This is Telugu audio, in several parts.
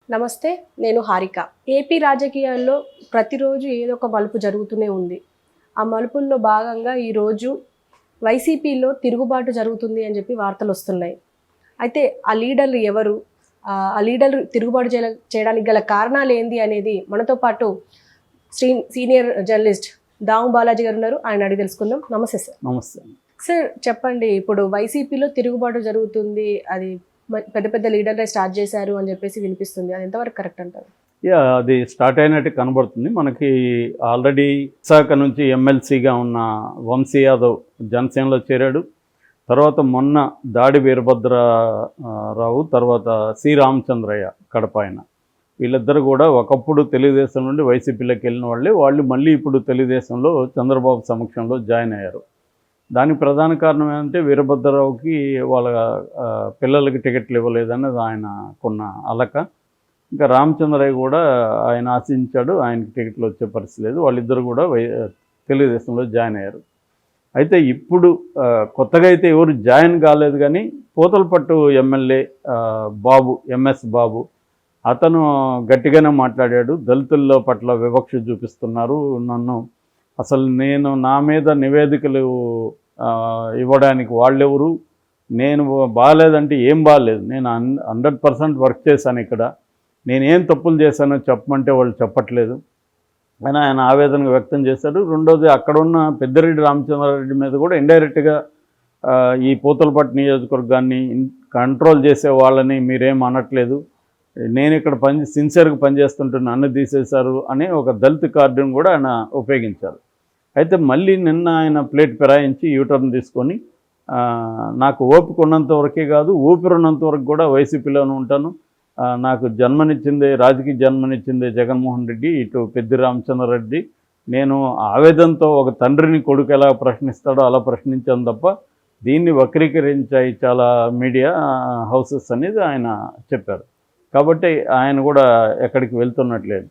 నమస్తే. నేను హారిక. ఏపీ రాజకీయాల్లో ప్రతిరోజు ఏదో ఒక మలుపు జరుగుతూనే ఉంది. ఆ మలుపుల్లో భాగంగా ఈరోజు వైసీపీలో తిరుగుబాటు జరుగుతుంది అని చెప్పి వార్తలొస్తున్నాయి. అయితే ఆ లీడర్లు ఎవరు? ఆ లీడర్లు తిరుగుబాటు చేయడానికి గల కారణాలేంది అనేది మనతో పాటు సీనియర్ జర్నలిస్ట్ దాము బాలాజీ గారు ఉన్నారు. ఆయన అడిగి తెలుసుకుందాం. నమస్తే సార్. నమస్తే. సార్ చెప్పండి, ఇప్పుడు వైసీపీలో తిరుగుబాటు జరుగుతుంది, అది పెద్ద పెద్ద లీడర్లే స్టార్ట్ చేశారు అని చెప్పేసి వినిపిస్తుంది. అది ఎంతవరకు కరెక్ట్ అంటారు? అది స్టార్ట్ అయినట్టు కనబడుతుంది. మనకి ఆల్రెడీ విశాఖ నుంచి ఎమ్మెల్సీగా ఉన్న వంశీ యాదవ్ జనసేనలో చేరాడు. తర్వాత మొన్న దాడి వీరభద్రరావు, తర్వాత సి రామచంద్రయ్య కడప ఆయన, వీళ్ళిద్దరు కూడా ఒకప్పుడు తెలుగుదేశం నుండి వైసీపీలోకి వెళ్ళిన వాళ్ళు మళ్ళీ ఇప్పుడు తెలుగుదేశంలో చంద్రబాబు సమక్షంలో జాయిన్ అయ్యారు. దానికి ప్రధాన కారణం ఏంటంటే వీరభద్రరావుకి వాళ్ళ పిల్లలకి టికెట్లు ఇవ్వలేదన్నది ఆయనకున్న అలక. ఇంకా రామచంద్రయ్య కూడా ఆయన ఆశించాడు, ఆయనకి టికెట్లు వచ్చే పరిస్థితి లేదు. వాళ్ళిద్దరు కూడా తెలుగుదేశంలో జాయిన్ అయ్యారు. అయితే ఇప్పుడు కొత్తగా అయితే ఎవరు జాయిన్ కాలేదు, కానీ పూతలపట్టు ఎమ్మెల్యే బాబు, ఎంఎస్ బాబు, అతను గట్టిగానే మాట్లాడాడు. దళితుల పట్ల వివక్ష చూపిస్తున్నారు, నన్ను అసలు నా మీద నివేదికలు ఇవ్వడానికి వాళ్ళెవరు, నేను బాగాలేదంటే ఏం బాగాలేదు, నేను 100% వర్క్ చేశాను, ఇక్కడ నేనేం తప్పులు చేశానో చెప్పమంటే వాళ్ళు చెప్పట్లేదు అని ఆయన ఆవేదన వ్యక్తం చేశారు. రెండోది, అక్కడ ఉన్న పెద్దిరెడ్డి రామచంద్రారెడ్డి మీద కూడా ఇండైరెక్ట్గా ఈ పూతలపట్టు నియోజకవర్గాన్ని కంట్రోల్ చేసే వాళ్ళని మీరేం అనట్లేదు, నేను ఇక్కడ సిన్సియర్గా పనిచేస్తుంటే నన్ను తీసేశారు అని ఒక దళిత కార్డును కూడా ఆయన ఉపయోగించారు. అయితే మళ్ళీ నిన్న ఆయన ప్లేట్ ఫిరాయించి యూటర్న్ తీసుకొని నాకు ఓపిక ఉన్నంత వరకే కాదు, ఊపిరి ఉన్నంత వరకు కూడా వైసీపీలోనే ఉంటాను, నాకు రాజకీయ జన్మనిచ్చిందే జగన్మోహన్ రెడ్డి, ఇటు పెద్ది రామచంద్రారెడ్డి, నేను ఆవేదనతో ఒక తండ్రిని కొడుకు ఎలా ప్రశ్నిస్తాడో అలా ప్రశ్నించాను తప్ప దీన్ని వక్రీకరించాయి చాలా మీడియా హౌసెస్ అనేది ఆయన చెప్పారు. కాబట్టి ఆయన కూడా ఎక్కడికి వెళ్తున్నట్లేదు.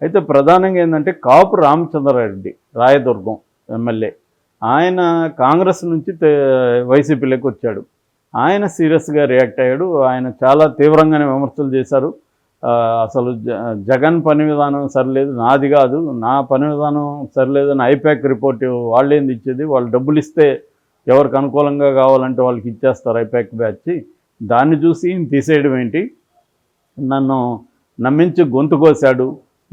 అయితే ప్రధానంగా ఏంటంటే కాపు రామచంద్రారెడ్డి, రాయదుర్గం ఎమ్మెల్యే, ఆయన కాంగ్రెస్ నుంచి వైసీపీలోకి వచ్చాడు. ఆయన సీరియస్గా రియాక్ట్ అయ్యాడు. ఆయన చాలా తీవ్రంగానే విమర్శలు చేశారు. అసలు జగన్ పని విధానం సరిలేదు, నాది కాదు, నా పని విధానం సరిలేదని ఐపాక్ రిపోర్ట్ వాళ్ళేంది ఇచ్చేది, వాళ్ళు డబ్బులు ఇస్తే ఎవరికి అనుకూలంగా కావాలంటే వాళ్ళకి ఇచ్చేస్తారు ఐపాక్ బ్యాచ్, దాన్ని చూసి తీసేయడం ఏంటి, నన్ను నమ్మించి గొంతు కోశాడు,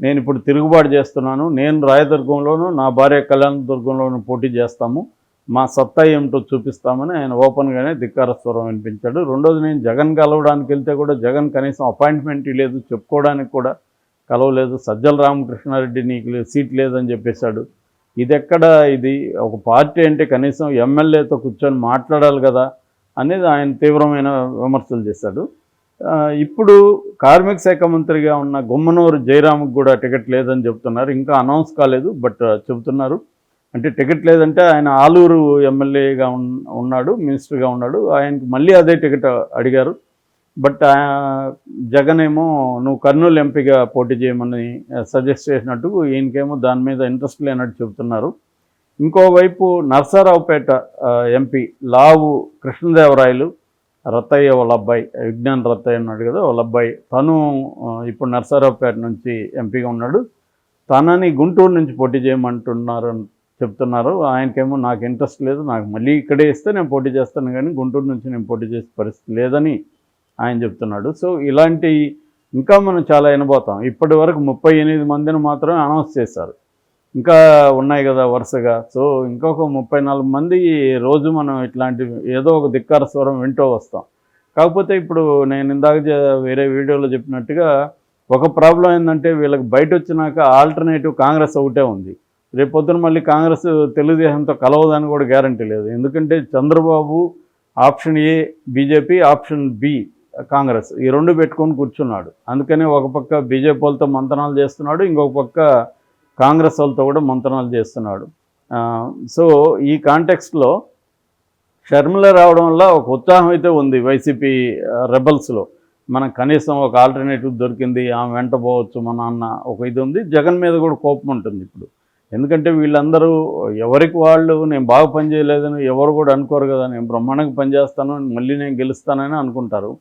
నేను ఇప్పుడు తిరుగుబాటు చేస్తున్నాను, నేను రాయదుర్గంలోనూ నా భార్య కళ్యాణదుర్గంలోనూ పోటీ చేస్తాము, మా సత్తా ఏమిటో చూపిస్తామని ఆయన ఓపెన్గానే ధిక్కార స్వరం వినిపించాడు. రెండోది, నేను జగన్ కలవడానికి వెళ్తే కూడా జగన్ కనీసం అపాయింట్మెంట్ లేదు, చెప్పుకోవడానికి కూడా కలవలేదు, సజ్జల రామకృష్ణారెడ్డి నీకు సీట్ లేదని చెప్పేశాడు. ఇది ఒక పార్టీ అంటే కనీసం ఎమ్మెల్యేతో కూర్చొని మాట్లాడాలి కదా అనేది ఆయన తీవ్రమైన విమర్శలు చేశాడు. ఇప్పుడు కార్మిక శాఖ మంత్రిగా ఉన్న గుమ్మనూరు జయరామ్కి కూడా టికెట్ లేదని చెప్తున్నారు. ఇంకా అనౌన్స్ కాలేదు, బట్ చెబుతున్నారు. అంటే టికెట్ లేదంటే ఆయన ఆలూరు ఎమ్మెల్యేగా ఉన్నాడు, మినిస్టర్గా ఉన్నాడు, ఆయనకి మళ్ళీ అదే టికెట్ అడిగారు. బట్ జగన్ ఏమో నువ్వు కర్నూలు ఎంపీగా పోటీ చేయమని సజెస్ట్ చేసినట్టు, ఈయనకేమో దాని మీద ఇంట్రెస్ట్ లేనట్టు చెబుతున్నారు. ఇంకోవైపు నర్సారావుపేట ఎంపీ లావు కృష్ణదేవరాయలు, రత్తయ్య వాళ్ళ అబ్బాయి, విజ్ఞాన్ రత్తయ్య ఉన్నాడు కదా వాళ్ళ అబ్బాయి, తను ఇప్పుడు నర్సారావుపేట నుంచి ఎంపీగా ఉన్నాడు, తనని గుంటూరు నుంచి పోటీ చేయమంటున్నారని చెప్తున్నారు. ఆయనకేమో నాకు ఇంట్రెస్ట్ లేదు, నాకు మళ్ళీ ఇక్కడే ఇస్తే నేను పోటీ చేస్తాను, కానీ గుంటూరు నుంచి నేను పోటీ చేసే పరిస్థితి లేదని ఆయన చెప్తున్నాడు. సో ఇలాంటి ఇంకా మనం చాలా వినబోతాం. ఇప్పటి వరకు 38 మందిని మాత్రమే అనౌన్స్ చేశారు, ఇంకా ఉన్నాయి కదా వరుసగా. సో ఇంకొక 34 మంది రోజు మనం ఇట్లాంటి ఏదో ఒక ధిక్కార స్వరం వింటూ వస్తాం. కాకపోతే ఇప్పుడు నేను ఇందాక వేరే వీడియోలో చెప్పినట్టుగా ఒక ప్రాబ్లం ఏంటంటే, వీళ్ళకి బయట వచ్చినాక ఆల్టర్నేటివ్ కాంగ్రెస్ ఒకటే ఉంది. రేపు పొద్దున మళ్ళీ కాంగ్రెస్ తెలుగుదేశంతో కలవదని కూడా గ్యారంటీ లేదు. ఎందుకంటే Chandrababu option A BJP, option B Congress, ఈ రెండు పెట్టుకొని కూర్చున్నాడు. అందుకనే ఒక పక్క బీజేపీ వాళ్ళతో మంతనాలు చేస్తున్నాడు, ఇంకొక పక్క కాంగ్రెస్ వాళ్ళతో కూడా మంతనాలు చేస్తున్నాడు. సో ఈ కాంటెక్స్ట్లో షర్మిల రావడం వల్ల ఒక ఉత్సాహం అయితే ఉంది వైసీపీ రెబల్స్లో, మనకు కనీసం ఒక ఆల్టర్నేటివ్ దొరికింది, ఆమె వెంట పోవచ్చు మన అన్న ఒక ఇది ఉంది. జగన్ మీద కూడా కోపం ఉంటుంది ఇప్పుడు, ఎందుకంటే వీళ్ళందరూ ఎవరికి వాళ్ళు నేను బాగా పనిచేయలేదని ఎవరు కూడా అనుకోరు కదా, నేను బ్రహ్మాండంగా పనిచేస్తాను, మళ్ళీ నేను గెలుస్తానని అనుకుంటారు.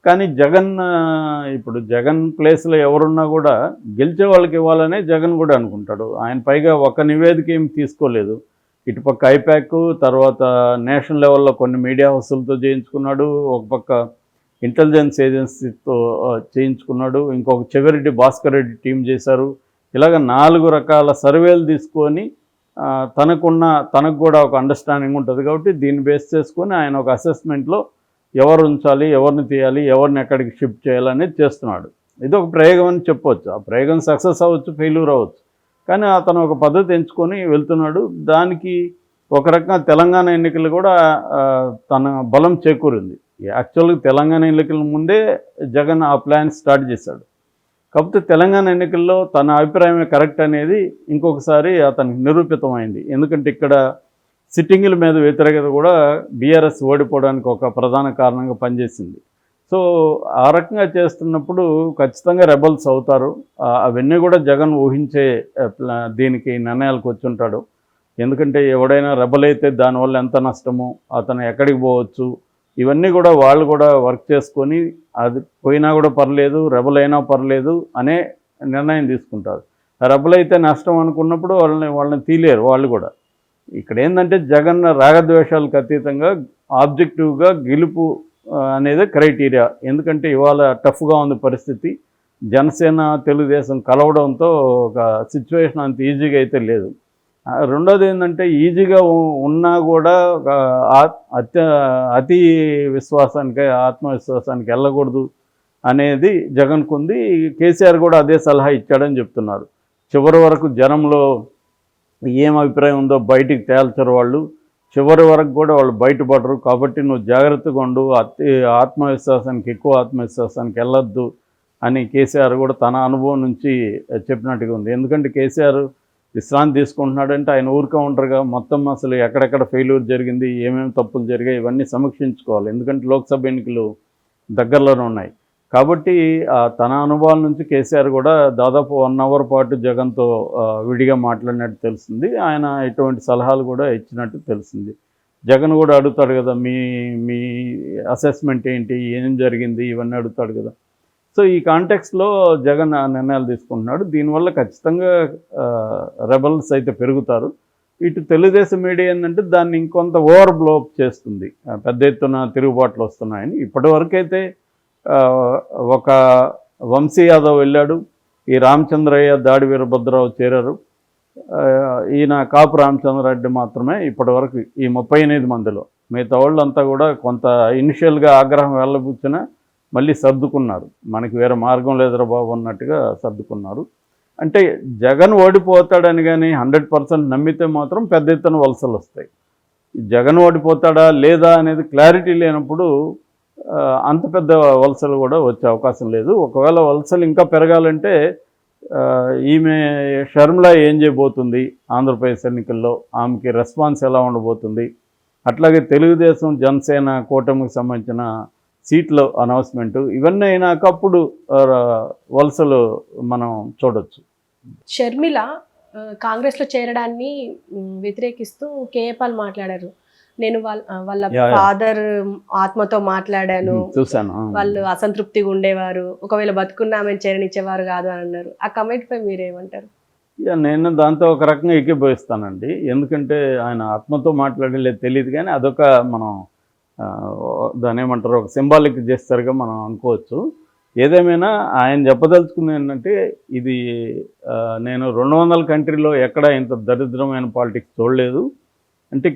కానీ జగన్ ఇప్పుడు జగన్ ప్లేస్లో ఎవరున్నా కూడా గెలిచే వాళ్ళకి ఇవ్వాలనే జగన్ కూడా అనుకుంటాడు. ఆయన పైగా ఒక నివేదిక ఏమి తీసుకోలేదు. ఇటుపక్క ఐపాక్, తర్వాత నేషనల్ లెవెల్లో కొన్ని మీడియా హౌసులతో చేయించుకున్నాడు, ఒక పక్క ఇంటెలిజెన్స్ ఏజెన్సీతో చేయించుకున్నాడు, ఇంకొక చెవిరెడ్డి భాస్కర్ రెడ్డి టీం చేశారు. ఇలాగ 4 రకాల సర్వేలు తీసుకొని తనకు కూడా ఒక అండర్స్టాండింగ్ ఉంటుంది కాబట్టి దీన్ని బేస్ చేసుకొని ఆయన ఒక అసెస్మెంట్లో ఎవరు ఉంచాలి, ఎవరిని తీయాలి, ఎవరిని ఎక్కడికి షిఫ్ట్ చేయాలనేది చేస్తున్నాడు. ఇది ఒక ప్రయోగం అని చెప్పవచ్చు. ఆ ప్రయోగం సక్సెస్ అవ్వచ్చు, ఫెయిల్యూర్ అవ్వచ్చు, కానీ అతను ఒక పద్ధతి ఎంచుకొని వెళ్తున్నాడు. దానికి ఒక రకంగా తెలంగాణ ఎన్నికలు కూడా తన బలం చేకూరింది. యాక్చువల్గా తెలంగాణ ఎన్నికల ముందే జగన్ ఆ ప్లాన్ స్టార్ట్ చేశాడు. కాకపోతే తెలంగాణ ఎన్నికల్లో తన అభిప్రాయమే కరెక్ట్ అనేది ఇంకొకసారి అతనికి నిరూపితమైంది. ఎందుకంటే ఇక్కడ సిట్టింగుల మీద వ్యతిరేకత కూడా బీఆర్ఎస్ ఓడిపోవడానికి ఒక ప్రధాన కారణంగా పనిచేసింది. సో ఆ రకంగా చేస్తున్నప్పుడు ఖచ్చితంగా రెబల్స్ అవుతారు. అవన్నీ కూడా జగన్ ఊహించే దీనికి నిర్ణయాలకు వచ్చి ఉంటాడు. ఎందుకంటే ఎవడైనా రెబల్ అయితే దానివల్ల ఎంత నష్టమో, అతను ఎక్కడికి పోవచ్చు, ఇవన్నీ కూడా వాళ్ళు కూడా వర్క్ చేసుకొని అది పోయినా కూడా పర్లేదు, రెబల్ అయినా పర్లేదు అనే నిర్ణయం తీసుకుంటారు. రెబల్ అయితే నష్టం అనుకున్నప్పుడు వాళ్ళని తీలేరు వాళ్ళు కూడా. ఇక్కడ ఏంటంటే జగన్ రాగద్వేషాలకు అతీతంగా ఆబ్జెక్టివ్గా గెలుపు అనేది క్రైటీరియా. ఎందుకంటే ఇవాళ టఫ్గా ఉంది పరిస్థితి. జనసేన తెలుగుదేశం కలవడంతో ఒక సిచ్యువేషన్ అంత ఈజీగా అయితే లేదు. రెండోది ఏంటంటే ఈజీగా ఉన్నా కూడా అతి విశ్వాసానికి, ఆత్మవిశ్వాసానికి వెళ్ళకూడదు అనేది జగన్కు ఉంది. కేసీఆర్ కూడా అదే సలహా ఇచ్చాడని చెప్తున్నారు. చివరి వరకు జనంలో ఏం అభిప్రాయం ఉందో బయటికి తేల్చరు వాళ్ళు, చివరి వరకు కూడా వాళ్ళు బయటపడరు. కాబట్టి నువ్వు జాగ్రత్తగా ఉండు, ఎక్కువ ఆత్మవిశ్వాసానికి వెళ్ళొద్దు అని కేసీఆర్ కూడా తన అనుభవం నుంచి చెప్పినట్టుగా ఉంది. ఎందుకంటే కేసీఆర్ విశ్రాంతి తీసుకుంటున్నాడంటే ఆయన ఊరికే ఉంటారుగా, మొత్తం అసలు ఎక్కడెక్కడ ఫెయిల్యూర్ జరిగింది, ఏమేమి తప్పులు జరిగాయి ఇవన్నీ సమీక్షించుకోవాలి. ఎందుకంటే లోక్సభ ఎన్నికలు దగ్గరలోనే ఉన్నాయి కాబట్టి తన అనుభవాల నుంచి కేసీఆర్ కూడా దాదాపు 1 అవర్ పాటు జగన్తో విడిగా మాట్లాడినట్టు తెలిసింది. ఆయన ఎటువంటి సలహాలు కూడా ఇచ్చినట్టు తెలిసింది. జగన్ కూడా అడుగుతాడు కదా, మీ అసెస్మెంట్ ఏంటి, ఏం జరిగింది, ఇవన్నీ అడుగుతాడు కదా. సో ఈ కాంటెక్స్లో జగన్ నిర్ణయాలు తీసుకుంటున్నాడు. దీనివల్ల ఖచ్చితంగా రెబల్స్ అయితే పెరుగుతారు. ఇటు తెలుగుదేశం మీడియా ఏంటంటే దాన్ని ఇంకొంత ఓవర్ బ్లోప్ చేస్తుంది. పెద్ద ఎత్తున తిరుగుబాట్లు వస్తున్నాయని. ఇప్పటివరకైతే ఒక వంశీ యాదవ్ వెళ్ళాడు, ఈ రామచంద్రయ్య, దాడి వీరభద్రరావు చేరారు. ఈయన కాపు రామచంద్రారెడ్డి మాత్రమే ఇప్పటివరకు ఈ 38 మందిలో. మిగతా వాళ్ళంతా కూడా కొంత ఇనిషియల్గా ఆగ్రహం వెళ్ళబుచ్చిన మళ్ళీ సర్దుకున్నారు. మనకి వేరే మార్గం లేదురా బాబు అన్నట్టుగా సర్దుకున్నారు. అంటే జగన్ ఓడిపోతాడని కానీ 100% నమ్మితే మాత్రం పెద్ద ఎత్తున వలసలు వస్తాయి. జగన్ ఓడిపోతాడా లేదా అనేది క్లారిటీ లేనప్పుడు అంత పెద్ద వలసలు కూడా వచ్చే అవకాశం లేదు. ఒకవేళ వలసలు ఇంకా పెరగాలంటే ఈమె షర్మిల ఏం చేయబోతుంది ఆంధ్రప్రదేశ్ ఎన్నికల్లో, ఆమెకి రెస్పాన్స్ ఎలా ఉండబోతుంది, అట్లాగే తెలుగుదేశం జనసేన కూటమికి సంబంధించిన సీట్ల అనౌన్స్మెంట్ ఇవన్నీ అయినాక అప్పుడు వలసలు మనం చూడొచ్చు. షర్మిల కాంగ్రెస్లో చేరడాన్ని వ్యతిరేకిస్తూ కేఏపాల్ మాట్లాడారు. నేను వాళ్ళ ఫాదర్ ఆత్మతో మాట్లాడాను, చూశాను, వాళ్ళు అసంతృప్తిగా ఉండేవారు, ఒకవేళ బతుకున్న ఆమెను చేరనిచ్చేవారు కాదు అని అన్నారు. ఆ కమెంట్ పై మీరేమంటారు? నేను దాంతో ఒక రకంగా ఏకీభవిస్తానండి. ఎందుకంటే ఆయన ఆత్మతో మాట్లాడలేదు తెలియదు, కానీ అదొక మనం దాని ఏమంటారు, ఒక సింబాలిక్ చేస్తారుగా మనం అనుకోవచ్చు. ఏదేమైనా ఆయన చెప్పదలుచుకుంది ఏంటంటే, ఇది నేను 200 కంట్రీలో ఎక్కడ ఇంత దరిద్రమైన పాలిటిక్స్ చూడలేదు. అంటే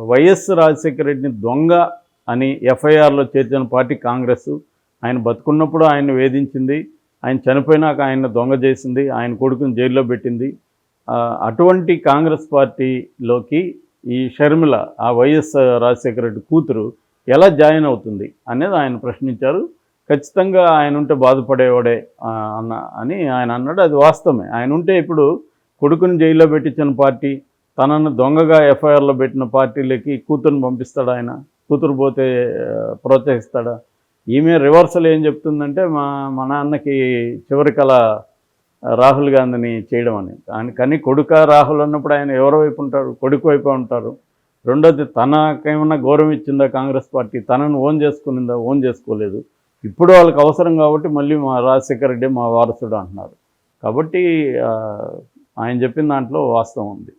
వైఎస్ రాజశేఖర రెడ్డిని దొంగ అని ఎఫ్ఐఆర్లో చేర్చిన పార్టీ కాంగ్రెస్. ఆయన బతుకున్నప్పుడు ఆయన్ని వేధించింది, ఆయన చనిపోయినాక ఆయన దొంగ చేసింది, ఆయన కొడుకుని జైల్లో పెట్టింది. అటువంటి కాంగ్రెస్ పార్టీలోకి ఈ షర్మిల, ఆ వైఎస్ రాజశేఖర రెడ్డి కూతురు ఎలా జాయిన్ అవుతుంది అనేది ఆయన ప్రశ్నించారు. ఖచ్చితంగా ఆయన ఉంటే బాధపడేవాడే అని ఆయన అన్నాడు. అది వాస్తవమే. ఆయన ఉంటే ఇప్పుడు కొడుకుని జైల్లో పెట్టించిన పార్టీ, తనను దొంగగా ఎఫ్ఐఆర్లో పెట్టిన పార్టీలకి కూతురుని పంపిస్తాడా? ఆయన కూతురు పోతే ప్రోత్సహిస్తాడా? ఈమె రివర్సల్ ఏం చెప్తుందంటే, మా నాన్నకి చివరి కళ రాహుల్ గాంధీని చేయడం అని. కానీ కొడుక రాహుల్ అన్నప్పుడు ఆయన ఎవరి వైపు ఉంటారు? కొడుకు వైపు ఉంటారు. రెండోది తనకేమన్నా గౌరవం ఇచ్చిందా కాంగ్రెస్ పార్టీ, తనను ఓన్ చేసుకునిందా, ఓన్ చేసుకోలేదు. ఇప్పుడు వాళ్ళకి అవసరం కాబట్టి మళ్ళీ మా రాజశేఖర రెడ్డి మా వారసుడు అంటున్నారు. కాబట్టి ఆయన చెప్పిన దాంట్లో వాస్తవం ఉంది.